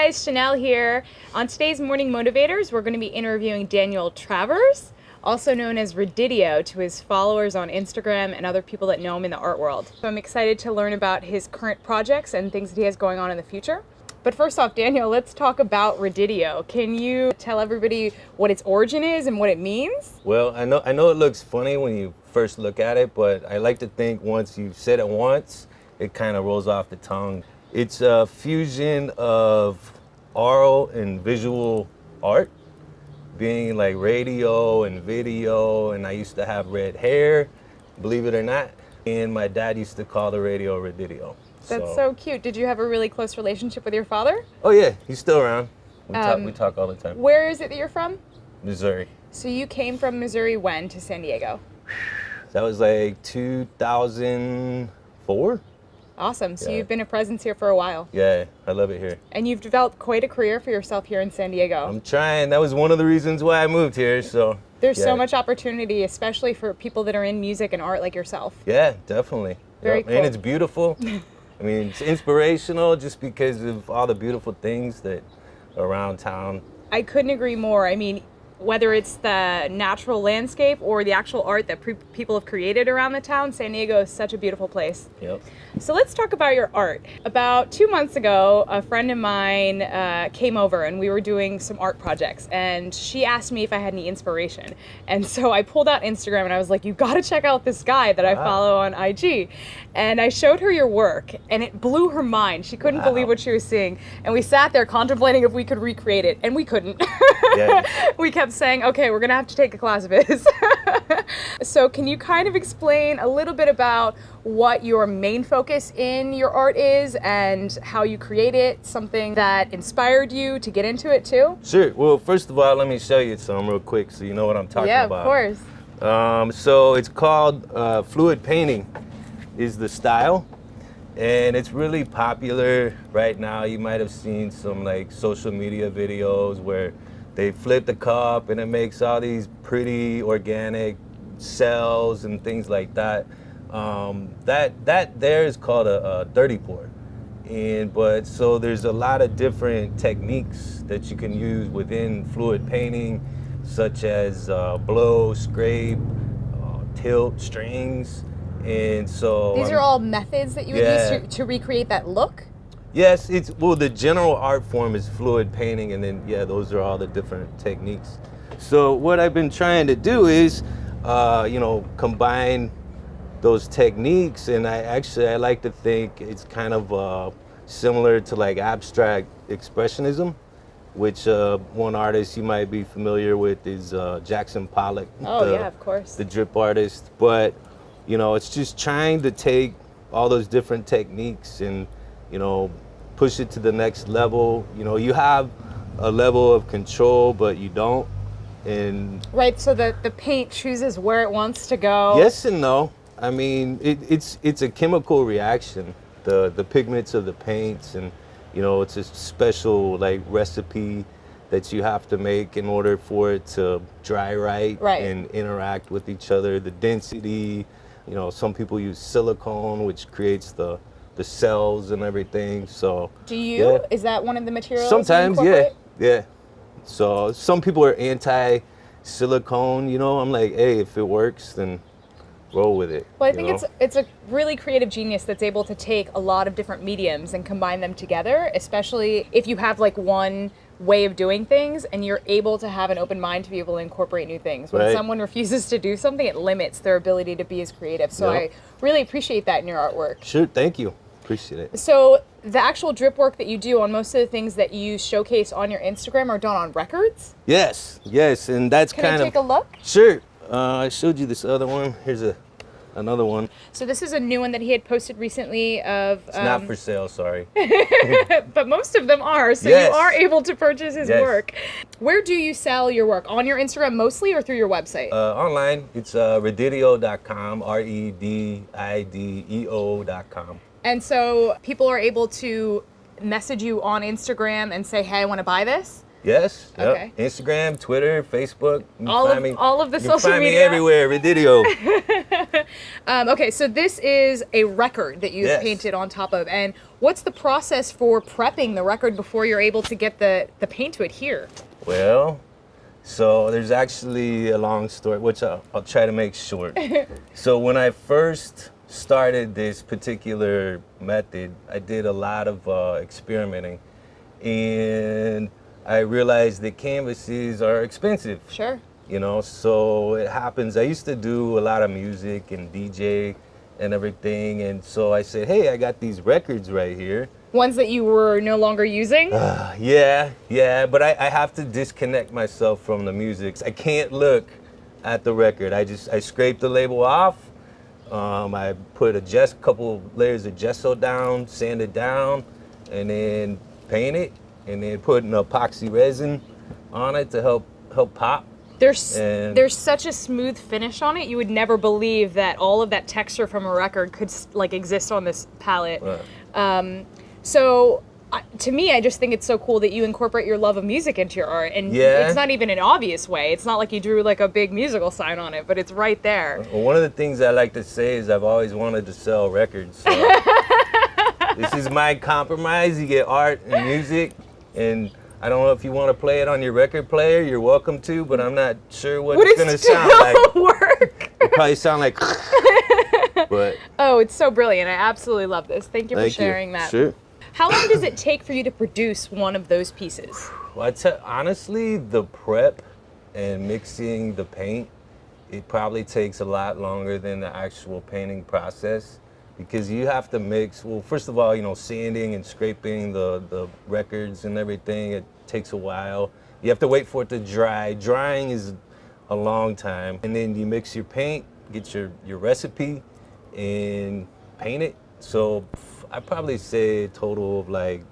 guys, Chanel here. On today's Morning Motivators, we're going to be interviewing Daniel Travers, also known as Redideo to his followers on Instagram and other people that know him in the art world. So I'm excited to learn about his current projects and things that he has going on in the future. But first off, Daniel, let's talk about Redideo. Can you tell everybody what its origin is and what it means? Well, I know it looks funny when you first look at it, but I like to think once you've said it once, it kind of rolls off the tongue. It's a fusion of oral and visual art, being like radio and video, and I used to have red hair, believe it or not, and my dad used to call the radio Redideo. That's so cute. Did you have a really close relationship with your father? Oh yeah, he's still around. We talk all the time. Where is it that you're from? Missouri. So you came from Missouri when to San Diego? That was like 2004. Awesome. So you've been a presence here for a while. Yeah, I love it here. And you've developed quite a career for yourself here in San Diego. I'm trying. That was one of the reasons why I moved here. So there's so much opportunity, especially for people that are in music and art like yourself. Yeah, definitely. Very cool. And it's beautiful. I mean, it's inspirational just because of all the beautiful things that are around town. I couldn't agree more. I mean, whether it's the natural landscape or the actual art that people have created around the town, San Diego is such a beautiful place. Yep. So let's talk about your art. About 2 months ago, a friend of mine came over and we were doing some art projects, and she asked me if I had any inspiration. And so I pulled out Instagram and I was like, you gotta check out this guy that I follow on IG. And I showed her your work and it blew her mind. She couldn't believe what she was seeing. And we sat there contemplating if we could recreate it, and we couldn't. Yeah. We kept saying, okay, we're gonna have to take a class of his. So can you kind of explain a little bit about what your main focus in your art is and how you create it, something that inspired you to get into it too? Sure. Well, first of all, let me show you some real quick so you know what I'm talking about. Yeah, of course. So it's called fluid painting is the style, and it's really popular right now. You might have seen some like social media videos where they flip the cup and it makes all these pretty organic cells and things like that. That there is called a dirty pour. So there's a lot of different techniques that you can use within fluid painting, such as blow, scrape, tilt, strings. And so these are all methods that you would use to recreate that look? Yes, the general art form is fluid painting, and then those are all the different techniques. So what I've been trying to do is combine those techniques, and I like to think it's kind of similar to like abstract expressionism, which one artist you might be familiar with is Jackson Pollock. Yeah, of course. The drip artist. But it's just trying to take all those different techniques and push it to the next level. You have a level of control, but you don't. And right, so the paint chooses where it wants to go. Yes and no. I mean, it's a chemical reaction. The pigments of the paints, and it's a special like recipe that you have to make in order for it to dry right. And interact with each other. The density, some people use silicone, which creates the cells and everything. So do you? Is that one of the materials? Sometimes, yeah. So some people are anti-silicone. I'm like, hey, if it works, then roll with it. Well, I think it's a really creative genius that's able to take a lot of different mediums and combine them together, especially if you have like one way of doing things and you're able to have an open mind to be able to incorporate new things. When someone refuses to do something, it limits their ability to be as creative. So I really appreciate that in your artwork. Sure, thank you. Appreciate it. So the actual drip work that you do on most of the things that you showcase on your Instagram are done on records? Yes, and that's Can I take a look? Sure. I showed you this other one. Here's another one. So this is a new one that he had posted recently of... It's not for sale, sorry. But most of them are, so you are able to purchase his work. Where do you sell your work? On your Instagram mostly, or through your website? Online. It's redideo.com, redideo.com. And so people are able to message you on Instagram and say, hey, I want to buy this? Yes. Okay. Yep. Instagram, Twitter, Facebook. All of the social media. You can find me everywhere, Redideo. Okay, so this is a record that you've Yes. painted on top of. And what's the process for prepping the record before you're able to get the paint to adhere? Well, so there's actually a long story, which I'll try to make short. So when I first started this particular method, I did a lot of experimenting, and I realized that canvases are expensive. Sure. You know, so it happens. I used to do a lot of music and DJ and everything, and so I said, hey, I got these records right here. Ones that you were no longer using? Yeah, but I have to disconnect myself from the music. I can't look at the record. I scrape the label off. I put a couple layers of gesso down, sand it down, and then paint it, and then put an epoxy resin on it to help pop. There's such a smooth finish on it. You would never believe that all of that texture from a record could like exist on this palette. Right. So to me, I just think it's so cool that you incorporate your love of music into your art, and Yeah. it's not even an obvious way. It's not like you drew like a big musical sign on it, but it's right there. Well, one of the things I like to say is I've always wanted to sell records. So this is my compromise. You get art and music, and I don't know if you want to play it on your record player. You're welcome to, but I'm not sure what it's going to sound like. Work. It'll probably sound like. But Oh, it's so brilliant. I absolutely love this. Thank you for sharing that. Sure. How long does it take for you to produce one of those pieces? Well, honestly, the prep and mixing the paint, it probably takes a lot longer than the actual painting process, because you have to mix. Well, first of all, you know, sanding and scraping the records and everything, it takes a while. You have to wait for it to dry. Drying is a long time. And then you mix your paint, get your recipe, and paint it. So I probably say a total of like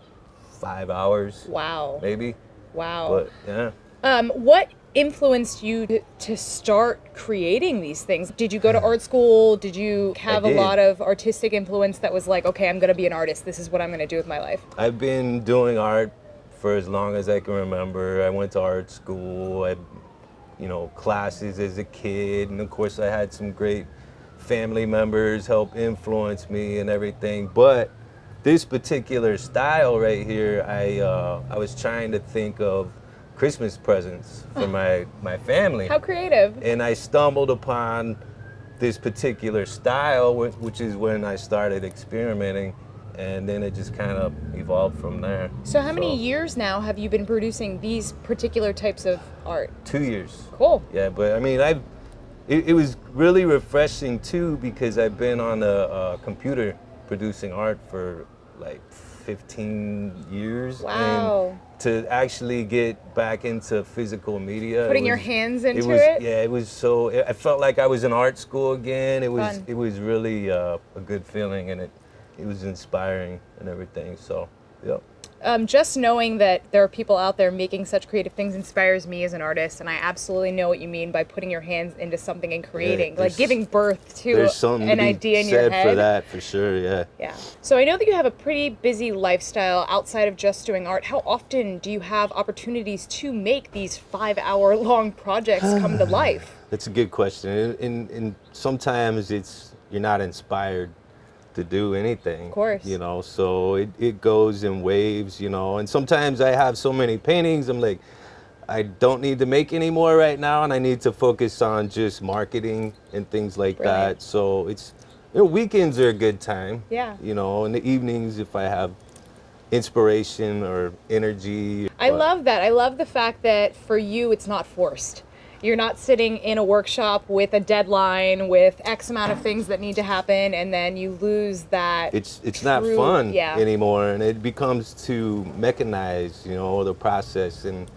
5 hours. Wow. Maybe. Wow. But yeah. What influenced you to start creating these things? Did you go to art school? Did you have a did. lot of artistic influence that was like, okay, I'm going to be an artist. This is what I'm going to do with my life? I've been doing art for as long as I can remember. I went to art school. I, classes as a kid, and of course I had some great family members help influence me and everything. But this particular style right here, I was trying to think of Christmas presents for my family. How creative. And I stumbled upon this particular style, which is when I started experimenting, and then it just kind of evolved from there. So how many years now have you been producing these particular types of art? 2 years. Cool. Yeah, but I mean, it was really refreshing too, because I've been on a computer producing art for like 15 years. Wow. And to actually get back into physical media. Putting your hands into it? Yeah, it was so, I felt like I was in art school again. It was Fun. It was really a good feeling, and it was inspiring and everything, so, yeah. Just knowing that there are people out there making such creative things inspires me as an artist, and I absolutely know what you mean by putting your hands into something and creating, like giving birth to an idea in your head. There's something to be said for that, for sure, yeah. Yeah. So I know that you have a pretty busy lifestyle outside of just doing art. How often do you have opportunities to make these 5-hour-long projects come to life? That's a good question, and sometimes you're not inspired to do anything. Of course. So it goes in waves, and sometimes I have so many paintings, I'm like, I don't need to make any more right now, and I need to focus on just marketing and things like Brilliant. that. So weekends are a good time. Yeah. In the evenings, if I have inspiration or energy. I love that. I love the fact that for you it's not forced. You're not sitting in a workshop with a deadline with X amount of things that need to happen, and then you lose that. It's not true- fun yeah. anymore, and it becomes too mechanized, the process, and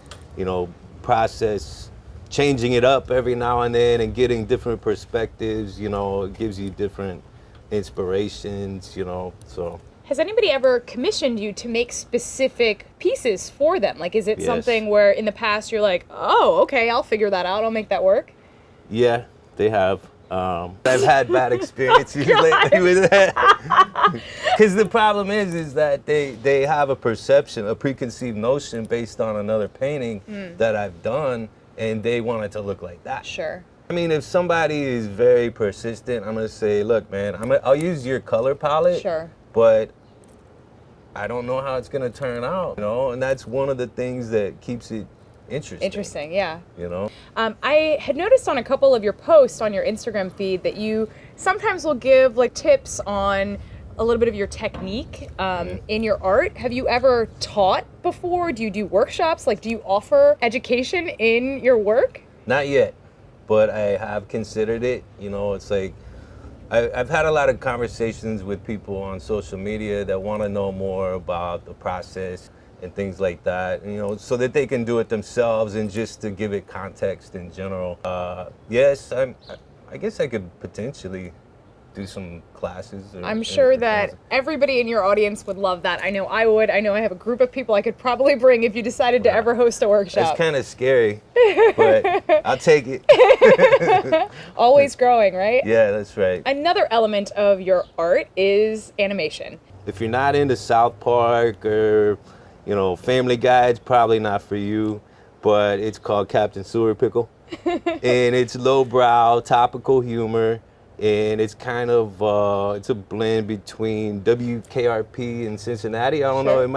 process changing it up every now and then and getting different perspectives. It gives you different inspirations. So. Has anybody ever commissioned you to make specific pieces for them? Like, is it Yes. something where in the past you're like, oh, okay, I'll figure that out. I'll make that work? Yeah, they have. I've had bad experiences lately with that. Because the problem is that they have a perception, a preconceived notion based on another painting that I've done, and they want it to look like that. Sure. I mean, if somebody is very persistent, I'm gonna say, look, man, I'll use your color palette. Sure. But I don't know how it's gonna turn out, you know, and that's one of the things that keeps it interesting. Interesting, yeah. You know? I had noticed on a couple of your posts on your Instagram feed that you sometimes will give like tips on a little bit of your technique in your art. Have you ever taught before? Do you do workshops? Like, do you offer education in your work? Not yet, but I have considered it. You know, it's like, I've had a lot of conversations with people on social media that want to know more about the process and things like that, you know, so that they can do it themselves and just to give it context in general. Yes, I guess I could potentially do some classes. I'm sure that everybody in your audience would love that. I know I would. I know I have a group of people I could probably bring if you decided to ever host a workshop. It's kind of scary, but I'll take it. Always growing, right? Yeah, that's right. Another element of your art is animation. If you're not into South Park or, you know, Family Guy, it's probably not for you, but it's called Captain Sewer Pickle. And it's lowbrow, topical humor. And it's kind of it's a blend between WKRP and Cincinnati. I don't know. That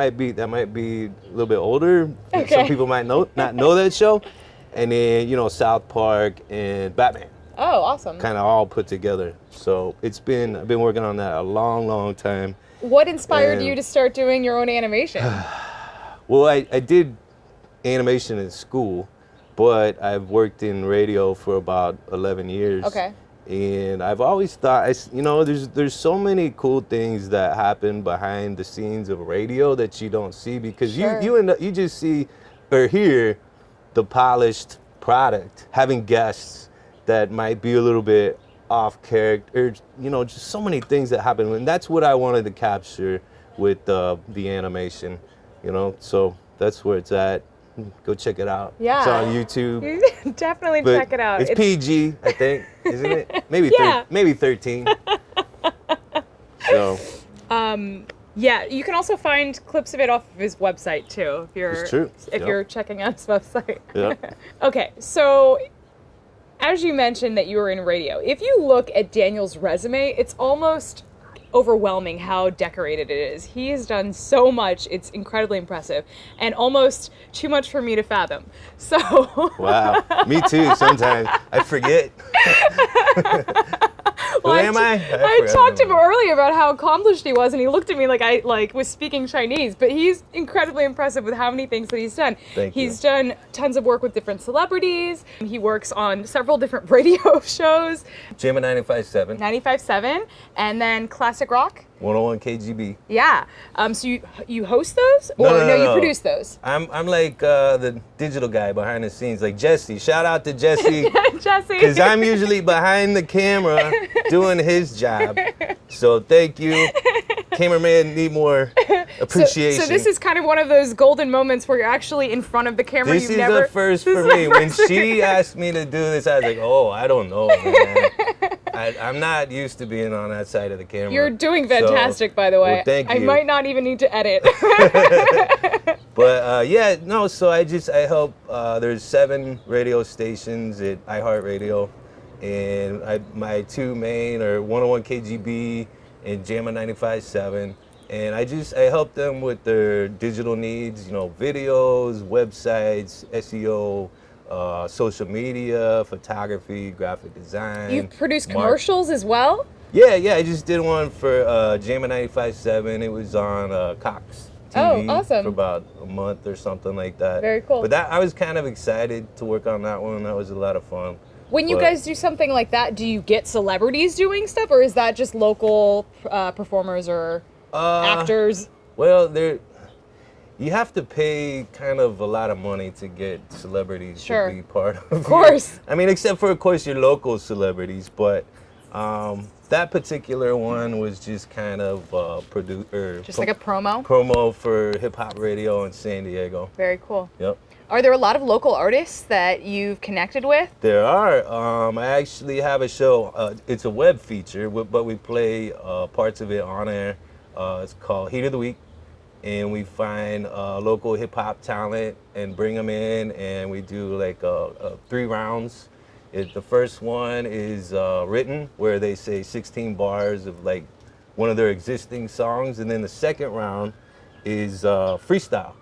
might be a little bit older. Okay. Some people might not know that show. And then, you know, South Park and Batman. Oh, awesome. Kind of all put together. So I've been working on that a long time. What inspired you to start doing your own animation? Well, I did animation in school, but I've worked in radio for about 11 years. Okay. And I've always thought, you know, there's so many cool things that happen behind the scenes of radio that you don't see because you just see or hear the polished product. Having guests that might be a little bit off character, you know, just so many things that happen. And that's what I wanted to capture with the animation, you know. So that's where it's at. Go check it out. Yeah. It's on YouTube. Definitely But check it out. It's PG, I think, isn't it? Maybe maybe 13. So. Yeah, you can also find clips of it off of his website too, if you're checking out his website. Yeah. Okay, so as you mentioned that you were in radio, if you look at Daniel's resume, it's almost overwhelming how decorated it is. He has done so much. It's incredibly impressive and almost too much for me to fathom. So wow, me too. Sometimes I forget. Who am I? I talked to him earlier about how accomplished he was, and he looked at me like I was speaking Chinese. But he's incredibly impressive with how many things that he's done. He's done tons of work with different celebrities. He works on several different radio shows. Jammin' 95.7. 95.7, and then Classic Rock. 101 KGB. Yeah. So you host those, or no, you produce those? I'm like the digital guy behind the scenes, like Jesse. Shout out to Jesse. Jesse. Because I'm usually behind the camera doing his job. So thank you. Cameraman need more appreciation. So this is kind of one of those golden moments where you're actually in front of the camera. This is the first for me. When she asked me to do this, I was like, oh, I don't know, man. I'm not used to being on that side of the camera. You're doing fantastic, by the way. Well, thank you. I might not even need to edit. But so I help. There's 7 radio stations at iHeartRadio, and my 2 main are 101 KGB and Jammin' 95.7. And I help them with their digital needs, you know, videos, websites, SEO, social media, photography, graphic design. You produce commercials as well? Yeah, I just did one for Jammin' 95.7. It was on Cox TV awesome. for about a month or something like that. Very cool. But I was kind of excited to work on that one. That was a lot of fun. When you guys do something like that, do you get celebrities doing stuff, or is that just local performers or actors? Well, you have to pay kind of a lot of money to get celebrities to be part of. Of course. I mean, except for, of course, your local celebrities, but that particular one was just kind of just like a promo? Promo for hip hop radio in San Diego. Very cool. Yep. Are there a lot of local artists that you've connected with? There are. I actually have a show. It's a web feature, but we play parts of it on air. It's called Heat of the Week. And we find local hip hop talent and bring them in, and we do like 3 rounds. The first one is written, where they say 16 bars of like one of their existing songs, and then the second round is freestyle,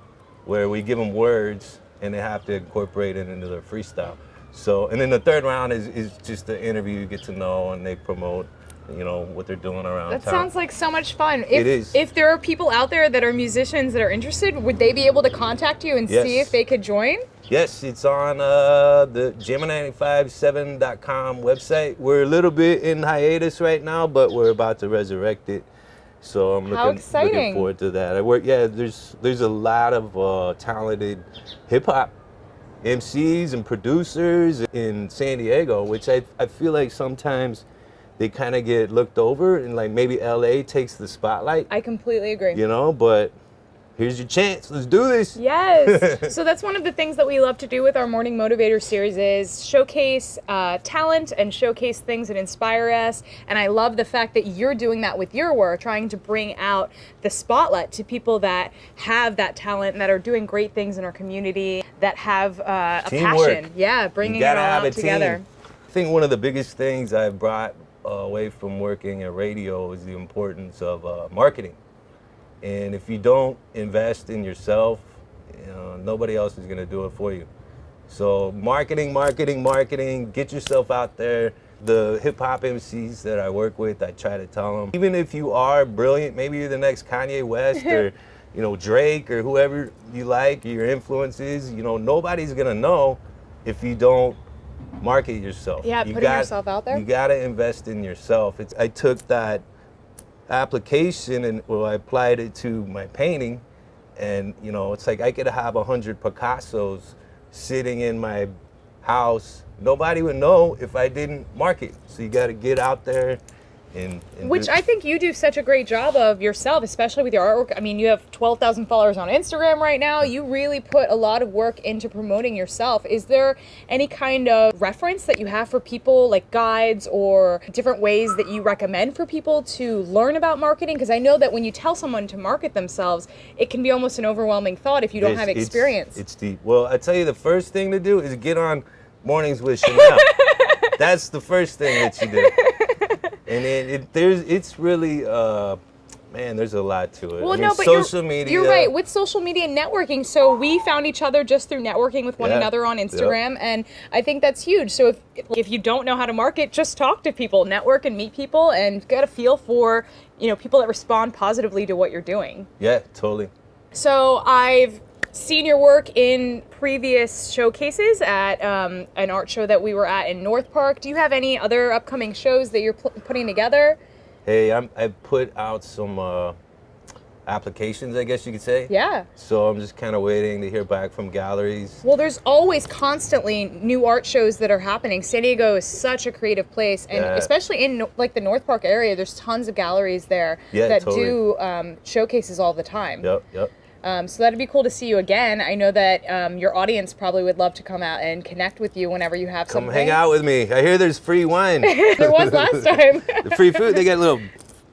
where we give them words and they have to incorporate it into their freestyle. So, and then the third round is just the interview, you get to know, and they promote, you know, what they're doing around That town. sounds like so much fun. It is. If there are people out there that are musicians that are interested, would they be able to contact you and Yes. see if they could join? Yes, it's on the Gemini957.com website. We're a little bit in hiatus right now, but we're about to resurrect it. So I'm How looking exciting. forward to that. There's a lot of talented hip hop MCs and producers in San Diego, which I feel like sometimes they kind of get looked over, and like maybe LA takes the spotlight, I completely agree. you know, but here's your chance. Let's do this. Yes. So that's one of the things that we love to do with our Morning Motivator series is showcase talent and showcase things that inspire us. And I love the fact that you're doing that with your work, trying to bring out the spotlight to people that have that talent and that are doing great things in our community, that have a Teamwork. passion. Yeah, bringing You it gotta all have out a together. team. I think one of the biggest things I brought away from working at radio is the importance of marketing. And if you don't invest in yourself, nobody else is going to do it for you. So marketing, get yourself out there. The hip hop MCs that I work with, I try to tell them, even if you are brilliant, maybe you're the next Kanye West or, Drake or whoever you like, your influences, nobody's going to know if you don't market yourself. Yeah, putting yourself out there. You got to invest in yourself. I took that application and I applied it to my painting, and it's like I could have 100 Picassos sitting in my house. Nobody would know if I didn't market. So you got to get out there and which I think you do such a great job of yourself, especially with your artwork. I mean, you have 12,000 followers on Instagram right now. You really put a lot of work into promoting yourself. Is there any kind of reference that you have for people, like guides or different ways that you recommend for people to learn about marketing? Because I know that when you tell someone to market themselves, it can be almost an overwhelming thought if you don't have experience. It's deep. Well, I tell you, the first thing to do is get on Mornings with Chanel. That's the first thing that you do. And it's really, there's a lot to it. Well, but social media. You're right, with social media and networking. So we found each other just through networking with one another on Instagram, and I think that's huge. So if you don't know how to market, just talk to people, network and meet people, and get a feel for people that respond positively to what you're doing. Yeah, totally. So I've seen your work in previous showcases at an art show that we were at in North Park. Do you have any other upcoming shows that you're putting together? Hey, I've put out some applications, I guess you could say. Yeah. So I'm just kind of waiting to hear back from galleries. Well, there's always constantly new art shows that are happening. San Diego is such a creative place, and especially in the North Park area, there's tons of galleries there that do showcases all the time. Yep. So that'd be cool to see you again. I know that your audience probably would love to come out and connect with you whenever you have something. Come hang out with me. I hear there's free wine. There was last time. The free food, they got little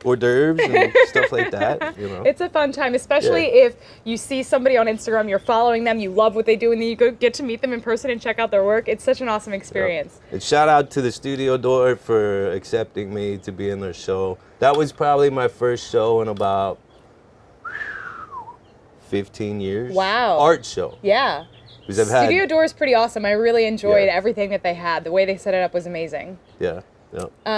hors d'oeuvres and stuff like that. It's a fun time, especially if you see somebody on Instagram, you're following them, you love what they do, and then you go get to meet them in person and check out their work. It's such an awesome experience. And shout out to the Studio Door for accepting me to be in their show. That was probably my first show in about 15 years. Wow. Art show. Yeah. Studio Door is pretty awesome. I really enjoyed everything that they had. The way they set it up was amazing. Yeah.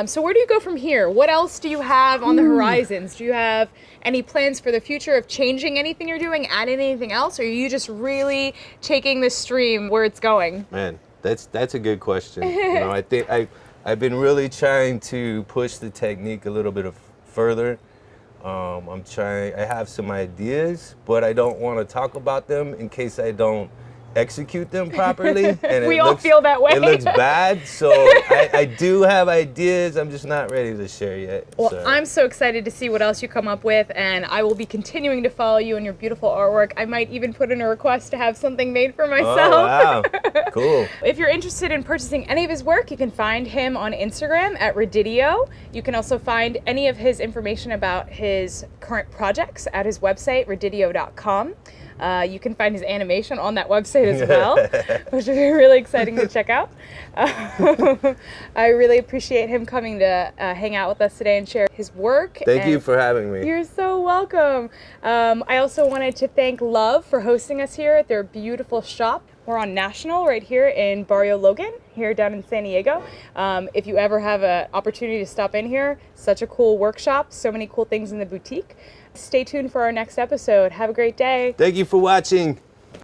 So where do you go from here? What else do you have on the horizons? Do you have any plans for the future of changing anything you're doing, adding anything else? Or are you just really taking the stream where it's going? Man, that's a good question. I think I've been really trying to push the technique a little bit further. I have some ideas, but I don't want to talk about them in case I don't execute them properly. And we all feel that way. It looks bad, so I do have ideas. I'm just not ready to share yet. Well, so. I'm so excited to see what else you come up with, and I will be continuing to follow you and your beautiful artwork. I might even put in a request to have something made for myself. Oh, wow. Cool. If you're interested in purchasing any of his work, you can find him on Instagram at Redideo. You can also find any of his information about his current projects at his website, redideo.com. You can find his animation on that website as well, which would be really exciting to check out. I really appreciate him coming to hang out with us today and share his work. Thank you for having me. You're so welcome. I also wanted to thank Love for hosting us here at their beautiful shop. We're on National right here in Barrio Logan, here down in San Diego. If you ever have an opportunity to stop in here, such a cool workshop, so many cool things in the boutique. Stay tuned for our next episode. Have a great day. Thank you for watching.